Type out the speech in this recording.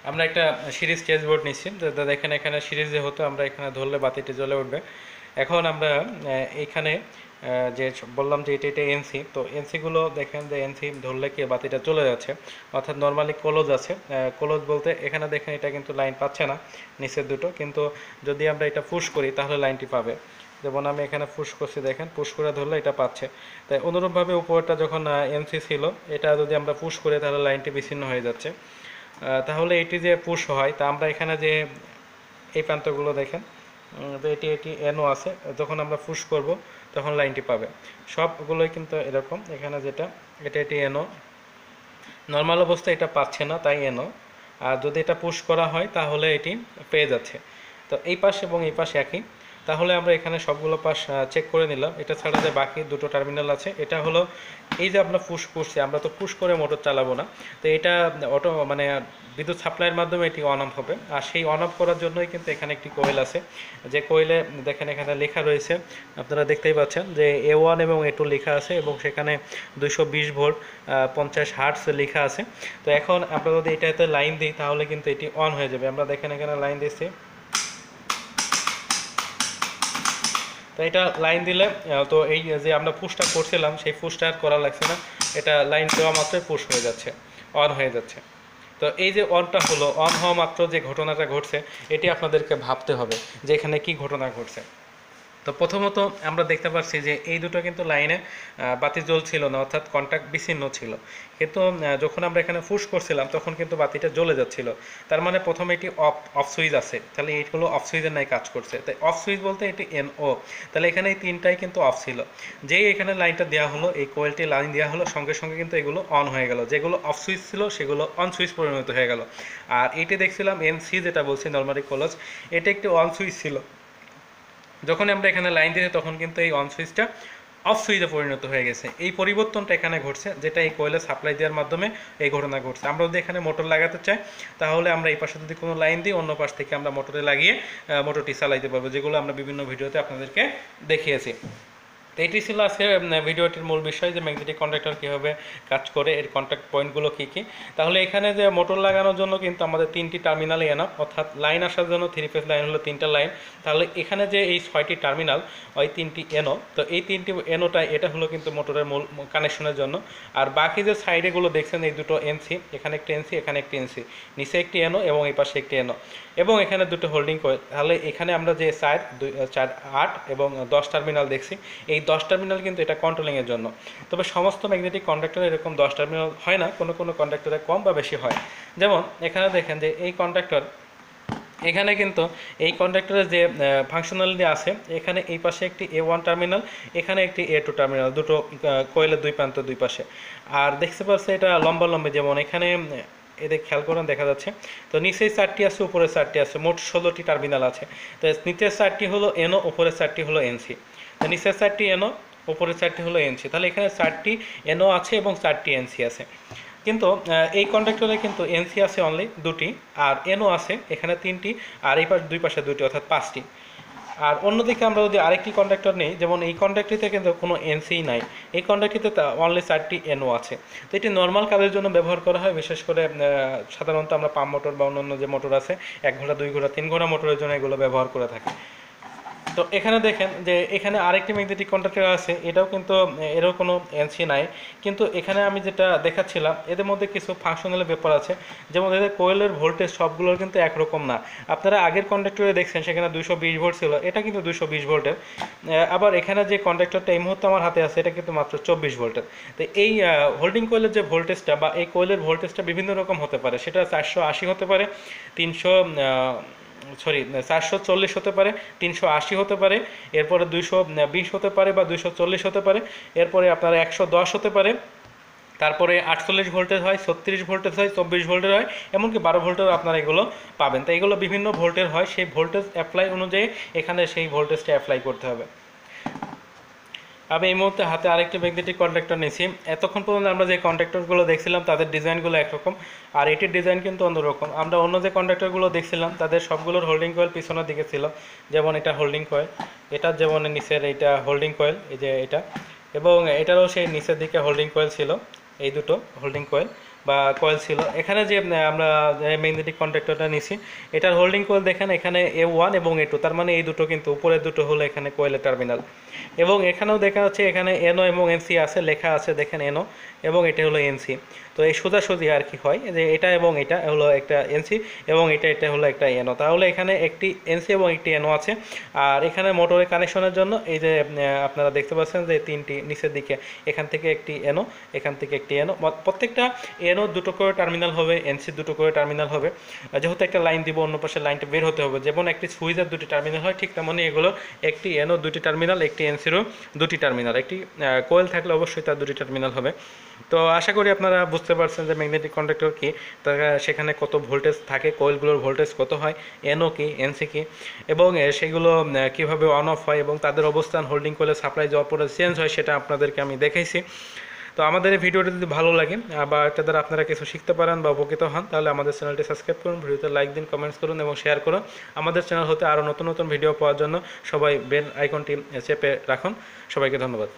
আমরা একটা series change board নিচ্ছি, তো দেখেন এখানে সিরিজ যে হতো আমরা এখানে ধরলে বাতিটি জ্বলে উঠবে। এখন আমরা এইখানে যে বললাম যে এটা এনসি, তো এনসিগুলো দেখেন যে এনসি ধরলে কি বাতিটা চলে যাচ্ছে, অর্থাৎ নর্মালি ক্লোজ আছে। ক্লোজ বলতে এখানে দেখেন এটা কিন্তু লাইন পাচ্ছে না নিচের দুটো, কিন্তু যদি আমরা এটা পুশ করি তাহলে লাইনটি পাবে। যেমন আমি এখানে পুশ করছি, দেখেন পুশ করে ধরলে এটা পাচ্ছে। তাই অনুরূপভাবে উপরটা যখন এনসি ছিল, এটা যদি আমরা পুশ করি তাহলে লাইনটি বিচ্ছিন্ন হয়ে যাচ্ছে। তাহলে এটি যে পুশ হয়, তা আমরা এখানে যে এই প্রান্তগুলো দেখেন, তো এটি এটি এনও আছে, যখন আমরা পুশ করব তখন লাইনটি পাবে। সবগুলোই কিন্তু এরকম, এখানে যেটা এটা এটি এনও, নর্মাল অবস্থায় এটা পাচ্ছে না তাই এনও, আর যদি এটা পুশ করা হয় তাহলে এটি পেয়ে যাচ্ছে। তো এই পাশ এবং এই পাশ একই। তাহলে আমরা এখানে সবগুলো পাশ চেক করে নিলাম। এটা ছাড়া যে বাকি দুটো টার্মিনাল আছে, এটা হলো এই যে আমরা পুশ করছি, আমরা তো পুশ করে মোটর চালাবো না, তো এটা অটো মানে বিদ্যুৎ সাপ্লাইয়ের মাধ্যমে এটি অন অফ হবে। আর সেই অন অফ করার জন্যই কিন্তু এখানে একটি কোয়েল আছে, যে কোয়েলে দেখেন এখানে লেখা রয়েছে, আপনারা দেখতেই পাচ্ছেন যে A1 এবং A2 লেখা আছে, এবং সেখানে 220 ভোল্ট 50 হার্টস লেখা আছে। তো এখন আমরা যদি এটাতে লাইন দিই তাহলে কিন্তু এটি অন হয়ে যাবে। আমরা দেখেন এখানে লাইন দিচ্ছি, তো এটা লাইন দিলে তো এই যে আমরা পুশটা করছিলাম সেই পুশটা আর করা লাগছে না, এটা লাইন দেওয়া মাত্রই পুশ হয়ে যাচ্ছে, অন হয়ে যাচ্ছে। তো এই যে অনটা হলো, অন হওয়া মাত্র যে ঘটনাটা ঘটছে এটি আপনাদেরকে ভাবতে হবে যে এখানে কি ঘটনা ঘটছে। তো প্রথমত আমরা দেখতে পাচ্ছি যে এই দুটো কিন্তু লাইনে বাতি জ্বলছিল না, অর্থাৎ কন্ট্যাক্ট বিচ্ছিন্ন ছিল। কিন্তু যখন আমরা এখানে পুশ করছিলাম তখন কিন্তু বাতিটা জ্বলে যাচ্ছিল। তার মানে প্রথমে এটি অফ অফ সুইচ আছে, তাহলে এইগুলো অফ সুইচের নাই কাজ করছে। তাই অফ সুইচ বলতে এটি এনও, তাহলে এখানে এই তিনটাই কিন্তু অফ ছিল। যেই এখানে লাইনটা দেওয়া হলো, এই কোয়েলটি লাইন দেওয়া হলো, সঙ্গে সঙ্গে কিন্তু এগুলো অন হয়ে গেল। যেগুলো অফ সুইচ ছিল সেগুলো অন সুইচ পরিণত হয়ে গেল। আর এটি দেখছিলাম এনসি, যেটা বলছি নর্মালি কলেজ, এটা একটি অন সুইচ ছিল। যখন আমরা এখানে লাইন দিয়েছি তখন কিন্তু এই অন সুইচটা অফ সুইচে পরিণত হয়ে গেছে। এই পরিবর্তনটা এখানে ঘটছে, যেটা এই কোয়েলে সাপ্লাই দেওয়ার মাধ্যমে এই ঘটনা ঘটছে। আমরা যদি এখানে মোটর লাগাতে চাই তাহলে আমরা এই পাশে যদি কোনো লাইন দিই, অন্য পাশ থেকে আমরা মোটরে লাগিয়ে মোটরটি চালাইতে পারবো, যেগুলো আমরা বিভিন্ন ভিডিওতে আপনাদেরকে দেখিয়েছি। তো এটি ছিল আজকে ভিডিওটির মূল বিষয়, যে ম্যাগনেটিক কন্ডাক্টর কীভাবে কাজ করে, এর কন্ট্যাক্ট পয়েন্টগুলো কী কী। তাহলে এখানে যে মোটর লাগানোর জন্য কিন্তু আমাদের তিনটি টার্মিনালই এনাফ, অর্থাৎ লাইন আসার জন্য থ্রি ফেজ লাইন হলো তিনটা লাইন। তাহলে এখানে যে এই 6টি টার্মিনাল, ওই তিনটি এনও, তো এই তিনটি এনোটা এটা হলো কিন্তু মোটরের মূল কানেকশনের জন্য। আর বাকি যে সাইডেগুলো দেখছেন এই দুটো এনসি, এখানে একটি এনসি, এখানে একটি এনসি, নিচে একটি এনও এবং এই পাশে একটি এনও, এবং এখানে দুটো হোল্ডিং কয়েল। তাহলে এখানে আমরা যে 4, 4, 8 এবং 10 টার্মিনাল দেখছি, এই 10 টার্মিনাল কিন্তু এটা কন্ট্রোলিংয়ের জন্য। তবে সমস্ত ম্যাগনেটিক কন্ডাক্টরে এরকম 10 টার্মিনাল হয় না, কোনো কোনো কন্ডাক্টরে কম বা বেশি হয়। যেমন এখানে দেখেন যে এই কন্ডাক্টর, এখানে কিন্তু এই কন্ডাক্টরের যে ফাংশনালিটি আছে, এখানে এই পাশে একটি A1 টার্মিনাল, এখানে একটি A2 টার্মিনাল, দুটো কোয়েলের দুই প্রান্ত দুই পাশে। আর দেখতে পাচ্ছে এটা লম্বা লম্বা, যেমন এখানে এদের খেয়াল করেন দেখা যাচ্ছে। তো নিচের 4টি আছে, উপরে 4টি আছে, মোট 16টি টার্মিনাল আছে। তো নিচের 4টি হলো এনও, উপরের 4টি হলো এনসি। তো নিচের 4টি এনও, উপরের 4টি হলো এনসি, তাহলে এখানে 4টি এনও আছে এবং 4টি এনসি আছে। কিন্তু এই কন্ডাক্টরে কিন্তু এনসি আছে অনলি দুটি, আর এনও আছে এখানে তিনটি, আর এই পাশ দুই পাশে দুটি, অর্থাৎ 5টি। আর অন্যদিকে আমরা যদি আরেকটি কন্ডাক্টর নিই, যেমন এই কন্ডাক্টরিতে কিন্তু কোনো এনসি নাই, এই কন্ডাক্টরিতে অনলি 4টি এনও আছে। তো এটি নর্মাল কাজের জন্য ব্যবহার করা হয়, বিশেষ করে সাধারণত আমরা পাম্প মোটর বা অন্যান্য যে মোটর আছে 1 ঘোড়া 2 ঘোড়া 3 ঘোড়া মোটরের জন্য এগুলো ব্যবহার করে থাকি। তো এখানে দেখেন যে এখানে আরেকটি ম্যাগনেটিক কন্ডাক্টর আছে, এটাও কিন্তু এরও কোনো এনসি নাই। কিন্তু এখানে আমি যেটা দেখাচ্ছিলাম এদের মধ্যে কিছু ফাংশনাল ব্যাপার আছে, যেমন এদের কোয়েলের ভোল্টেজ সবগুলোর কিন্তু একরকম না। আপনারা আগের কন্ডাক্টরে দেখছেন সেখানে 220 ভোল্ট ছিল, এটা কিন্তু 220 ভোল্টের। আবার এখানে যে কন্ডাক্টরটা এই মুহূর্তে আমার হাতে আছে এটা কিন্তু মাত্র 24 ভোল্টের। তো এই হোল্ডিং কোয়েলের যে ভোল্টেজটা বা এই কোয়েলের ভোল্টেজটা বিভিন্ন রকম হতে পারে, সেটা 480 হতে পারে, 440 হতে পারে, 380 হতে পারে, এরপরে 220 হতে পারে বা 240 হতে পারে, এরপরে আপনার 110 হতে পারে, তারপরে 48 ভোল্টেজ হয়, 36 ভোল্টেজ হয়, 24 ভোল্টের হয়, এমনকি 12 ভোল্টের আপনারা এগুলো পাবেন। তো এগুলো বিভিন্ন ভোল্টের হয়, সেই ভোল্টেজ অ্যাপ্লাই অনুযায়ী এখানে সেই ভোল্টেজটা অ্যাপ্লাই করতে হবে। আমি এই মুহূর্তে হাতে আরেকটি ম্যাগনেটিক কন্ডাক্টর নিয়েছি। এতক্ষণ পর্যন্ত আমরা যে কন্ডাক্টরগুলো দেখছিলাম তাদের ডিজাইনগুলো একরকম, আর এটির ডিজাইন কিন্তু অন্যরকম। আমরা অন্য যে কন্ডাক্টরগুলো দেখছিলাম তাদের সবগুলোর হোল্ডিং কয়েল পিছনের দিকে ছিল, যেমন এটা হোল্ডিং কয়েল, এটার যেমন নিচের এইটা হোল্ডিং কয়েল, এই যে এটা, এবং এটারও সেই নিচের দিকে হোল্ডিং কয়েল ছিল, এই দুটো হোল্ডিং কয়েল। বা কয়েল ছিল। এখানে যে আমরা ম্যাগনেটিক কন্ডাক্টরটা নিছি, এটার হোল্ডিং কয়েল দেখেন এখানে A1 এবং A2, তার মানে এই দুটো কিন্তু উপরের দুটো হলো এখানে কয়েলের টার্মিনাল। এবং এখানেও দেখা যাচ্ছে এখানে NO এবং NC আছে, লেখা আছে দেখেন NO এবং এটা হলো NC। তো এই সোজাসুজি আর কি হয় যে এটা এবং এটা হলো একটা NC এবং এটা হলো একটা NO, তাহলে এখানে একটি NC এবং একটি NO আছে। আর এখানে মোটরের কানেকশনের জন্য এই যে আপনারা দেখতে পাচ্ছেন যে তিনটি নিচের দিকে, এখান থেকে একটি NO, এখান থেকে একটি NO, প্রত্যেকটা NO দুটো করে টার্মিনাল হবে, NC দুটো করে টার্মিনাল হবে। যেহেতু একটা লাইন দিব, অন্য পাশে লাইনটা বের হতে হবে, যেমন একটি সুইচের দুটি টার্মিনাল হয় ঠিক তেমনই এগুলো একটি NO দুটি টার্মিনাল, একটি NCরও দুটি টার্মিনাল, একটি কোয়েল থাকলে অবশ্যই তার দুটি টার্মিনাল হবে। তো আশা করি আপনারা বুঝতে পারছেন যে ম্যাগনেটিক কন্ডাক্টর কি, সেখানে কত ভোল্টেজ থাকে, কোয়েলগুলোর ভোল্টেজ কত হয়, NO কি, NC কি, এবং সেগুলো কিভাবে অন অফ হয় এবং তাদের অবস্থান হোল্ডিং কোয়েলে সাপ্লাই যাওয়ার পরে চেঞ্জ হয়, সেটা আপনাদেরকে আমি দেখাইছি। তো আমাদের এই ভিডিওটি যদি ভালো লাগে বা এটা দ্বারা আপনারা কিছু শিখতে পারেন বা উপকৃত হন, তাহলে আমাদের চ্যানেলটি সাবস্ক্রাইব করুন, ভিডিওতে লাইক দিন, কমেন্টস করুন এবং শেয়ার করুন। আমাদের চ্যানেল হতে আরও নতুন নতুন ভিডিও পাওয়ার জন্য সবাই বেল আইকনটি চেপে রাখুন। সবাইকে ধন্যবাদ।